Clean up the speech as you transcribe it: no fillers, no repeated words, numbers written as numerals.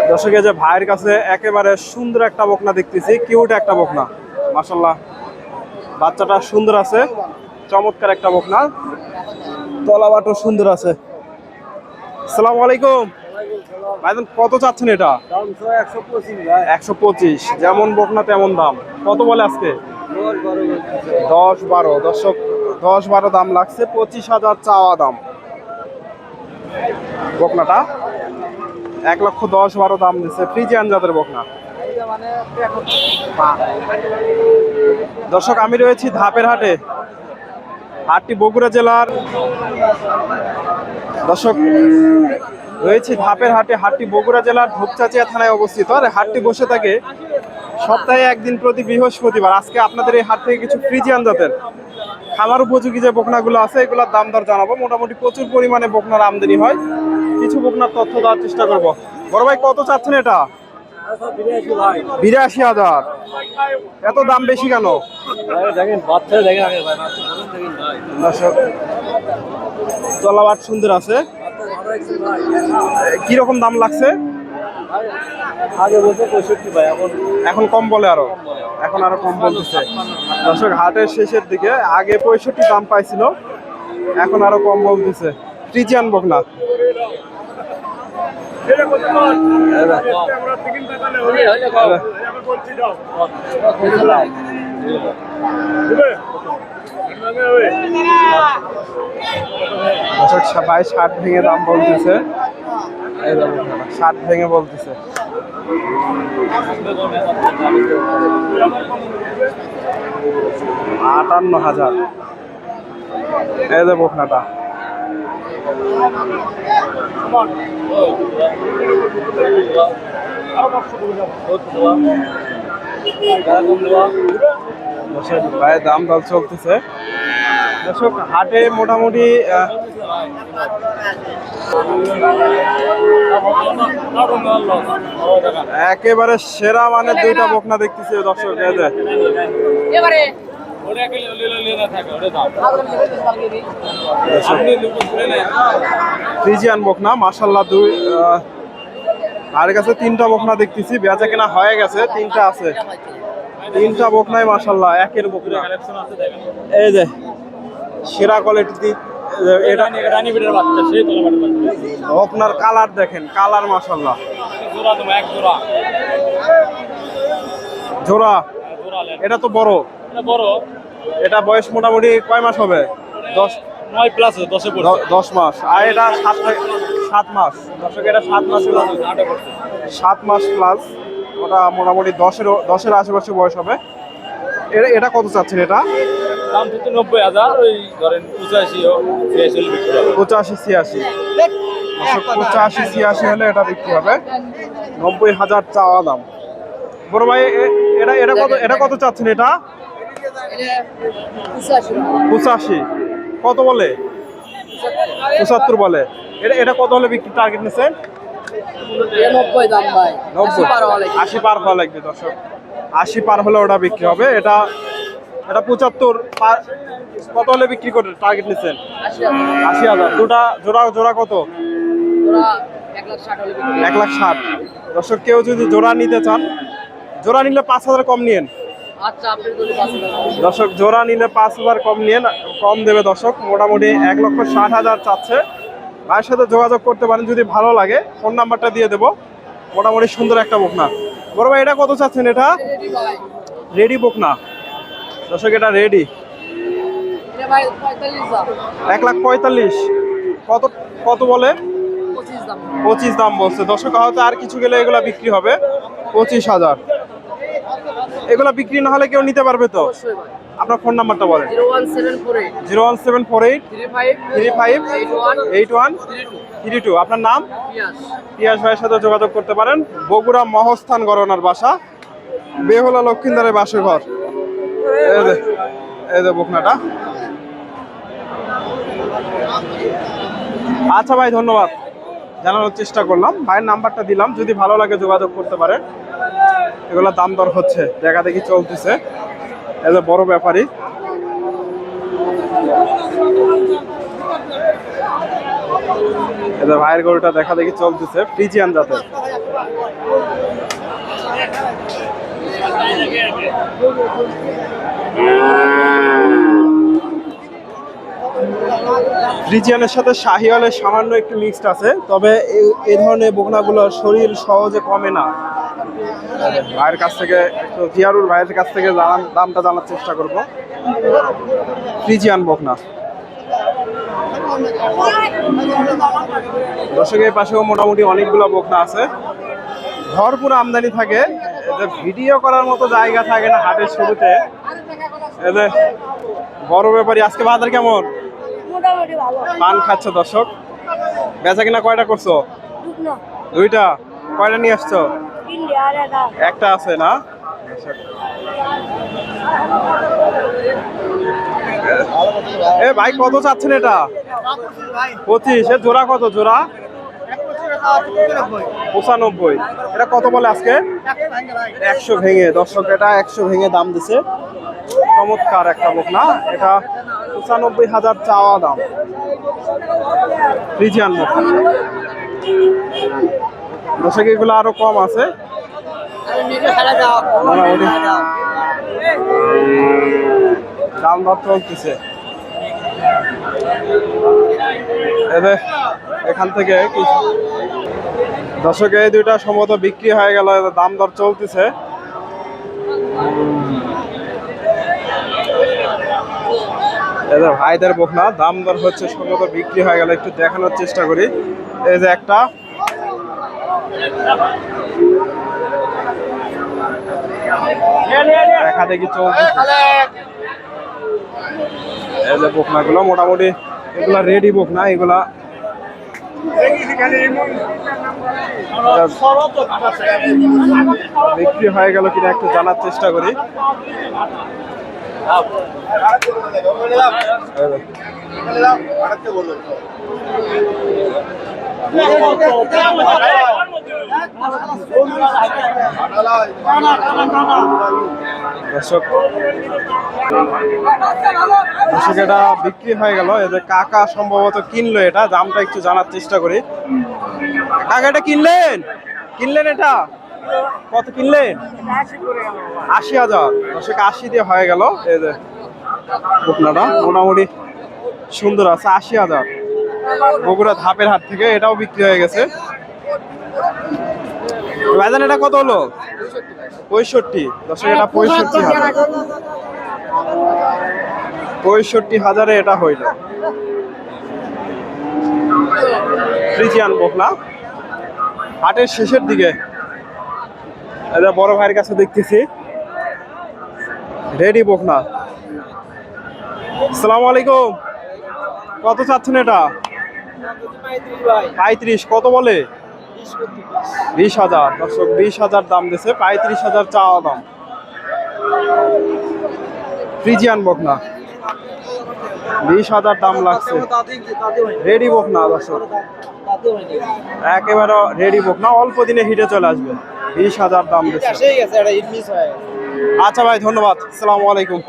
দর্শক, এই যে ভাইয়ের কাছে একেবারে সুন্দর একটা বকনা দেখতেছি, কিউট একটা বকনা, মাশাআল্লাহ। বাচ্চাটা সুন্দর আছে, চমৎকার একটা বকনা, তলাবাটও সুন্দর আছে। আসসালামু আলাইকুম ভাইজান, কত চাচ্ছেন এটা? 125। যেমন বকনা তেমন দাম। কত বলে আজকে? 10-12। দর্শক, 10-12 দাম লাগছে, 25,000 চাওয়া দাম। বকনাটা 1,10,12 দাম দিচ্ছে, ফ্রিজিয়ান জাতের বকনা। দর্শক, আমি রয়েছি ধাপের হাটে। হাটটি বগুড়া জেলার। দর্শক, রয়েছে ধাপের হাটে। হাটটি বগুড়া জেলার ধূপচাচিয়া থানায় অবস্থিত। আর হাটটি বসে থাকে সপ্তাহে একদিন, প্রতি বৃহস্পতিবার। আজকে আপনাদের এই হাট থেকে কিছু ফ্রিজিয়ান জাতের খামার উপযোগী যে বকনাগুলো আছে, এগুলোর দাম দর জানাবো। মোটামুটি প্রচুর পরিমাণে বকনার আমদানি হয়। কিছু বকনার তথ্য দেওয়ার চেষ্টা করব। বড় ভাই, কত চাচ্ছেন এটা? 82,000। এত দাম বেশি কেন? দর্শক, তলাবাট সুন্দর আছে। কিরকম দাম লাগছে? আগে বলতে 65 ভাই, এখন কম বলে, এখন আরো কম বলতেছে। দর্শক, হাটের শেষের দিকে আগে 65 দাম পাইছিল, এখন আরো কম বলতেছে। ফ্রিজিয়ান বকনা। দর্শক, ভাই 60 ভেঙে দাম বলতেছে, 60 ভেঙে বলতেছে। 58,000। এই যে বকনাটা, ভাই দাম দর চলতেছে। দর্শক, হাটে মোটামুটি একেবারে সেরা মানে দুইটা বকনা দেখতেছি দর্শক। ফ্রিজিয়ান বকনা, মাশাআল্লাহ। আর কাছে 3টা বকনা দেখতেছি, বেচা কেনা হয়ে গেছে, 3টা আছে। 3টা বকনাই মাশাআল্লাহ একের বকনা। এই যে সেরা কোয়ালিটি। এটা রানী বিটের বাচ্চা, সেই তলাবাটের বাচ্চা। আপনার কালার দেখেন, কালার মাশাআল্লাহ। জোড়া তো এক জোড়া, জোড়া। এটা তো বড়, এটা বড়। এটা বয়স মোটামুটি কয় মাস হবে? 9 প্লাস, 10 মাস। আর এটা 7 মাস। দর্শক, এটা 7 মাস, 7 মাস প্লাস। ওটা মোটামুটি 10-এর আশেপাশে বয়স হবে। এটা কত চাচ্ছেন? এটা দাম হচ্ছে 90,000। ওই ধরেন 85-86। 85-86 হলে এটা বিক্রি হবে। 90,000 চাওয়া দাম। বড় ভাই, এটা কত চাচ্ছেন? এটা 85। কত বলে? 75 বলে। এটা কত হলে বিক্রি টার্গেট নিছেন? 80 পার হওয়া লাগবে। দর্শক, 80 পার হলে ওটা বিক্রি হবে। এটা 75 কত হলে বিক্রি করে টার্গেট নিচ্ছেন? 80,000। জোড়া কত? 1,60,000। দর্শক, কেউ যদি জোড়া নিতে চান, জোড়া নিলে 5,000 কম নিয়েন। দর্শক, জোড়া নিলে 5,000 কম নিয়েন, কম দেবে। দর্শক, মোটামুটি 1,60,000 চাচ্ছে। ভাইয়ের সাথে যোগাযোগ করতে পারেন যদি ভালো লাগে। ফোন নাম্বারটা দিয়ে দেবো। মোটামুটি সুন্দর একটা বকনা। বড় ভাই, এটা কত চাচ্ছেন? এটা রেডি বকনা। দর্শক, এটা রেডি। 1,45,000। কত বলে? 25 দাম বলছে। দর্শক, হয়তো আর কিছু গেলে এগুলা বিক্রি হবে 25,000। এগুলা বিক্রি না হলে কেউ নিতে পারবে তো? আপনার ফোন নাম্বারটা বলেন। 01748 358132। আপনার নাম? পিয়াস ভাইয়ের সাথে যোগাযোগ করতে পারেন। বগুড়া মহস্থান গড়নার বাসা, বেহুলা লক্ষ্মীন্দারের বাসর ঘর। এই যে বকনাটা। আচ্ছা ভাই, ধন্যবাদ, জানানোর চেষ্টা করলাম। ভাইয়ের নাম্বারটা দিলাম, যদি ভালো লাগে যোগাযোগ করতে পারেন। এগুলো দাম দর হচ্ছে, দেখা দেখি চলতেছে। এই যে বড় ব্যাপারী। এদের ভাইয়ের গরুটা দেখা দেখি চলতেছে, ফ্রিজিয়ান জাতের। ফ্রিজিয়ানের সাথে শাহিওয়ালের সামান্য একটু মিক্সড আছে, তবে এই ধরনের বকনাগুলোর শরীর সহজে কমে না। ভাইয়ের কাছ থেকে একটু জিয়ারুল ভাইয়ের কাছ থেকে দামটা জানার চেষ্টা করব। ফ্রিজিয়ান বকনা দর্শকের পাশেও মোটামুটি অনেকগুলো বকনা আছে, ভরপুর আমদানি থাকে। এদের ভিডিও করার মতো জায়গা থাকে না হাটের শুরুতে। এদের বড় ব্যাপারী আজকে বাজার কেমন? মোটামুটি ভালো। পান খাচ্ছে দর্শক। বেচা কিনা কয়টা করছো? দুইটা। কয়টা নিয়ে আসছো? একটা আছে না? এ ভাই কত চাচ্ছেন এটা? 25। এ জোড়া কত জোড়া? 95। এটা কত বলে আজকে? 100 ভেঙে। দর্শক এটা 100 ভেঙে দাম দিছে। চমৎকার একটা বকনা। এটা 95,000 চাওয়া দাম। ফ্রিজিয়ান বকনা। দর্শক এগুলো আরো কম আছে। দাম দর চলতেছে। এখান থেকে দর্শক এই দুইটা সম্ভবত বিক্রি হয়ে গেল, দাম দর চলতেছে। এদের ভাইদের বকনা দাম দর হচ্ছে সম্ভবত বিক্রি হয়ে গেল। একটু দেখানোর চেষ্টা করি। এই যে একটা দেখা দেখি চলতেছে। এই যে বকনা গুলো মোটামুটি এগুলা রেডি বকনা, এগুলা বিক্রি হয়ে গেল কিনা একটু জানার চেষ্টা করি। দর্শক এটা বিক্রি হয়ে গেল। এদের কাকা সম্ভবত কিনলো এটা, দামটা একটু জানার চেষ্টা করি। কাকা এটা কিনলেন? এটা কত কিনলেন? 80,000। দর্শক 80 দিয়ে হয়ে গেল। এই যে বকনাটা মোটামুটি সুন্দর আছে। 80,000 বগুড়া ধাপের হাট থেকে এটাও বিক্রি হয়ে গেছে। ভাইজান এটা কত হলো? 65। দর্শক এটা 65,000। 65,000 এটা হইল ফ্রিজিয়ান বকনা। হাটের শেষের দিকে এটা বড় ভাইয়ের কাছে দেখতেছি রেডি বকনা। আসসালামু আলাইকুম। কত চাচ্ছেন এটা? 35। কত বলে? 20,000। দর্শক 20,000 দাম দিছে, 35,000 চাওয়া দাম। ফ্রিজিয়ান বকনা 20,000 দাম লাগছে। রেডি বকনা দর্শক, একেবারে রেডি বকনা, অল্প দিনে হিটে চলে আসবে। 20,000 দাম দিচ্ছে। আচ্ছা ভাই ধন্যবাদ। আসসালামু আলাইকুম।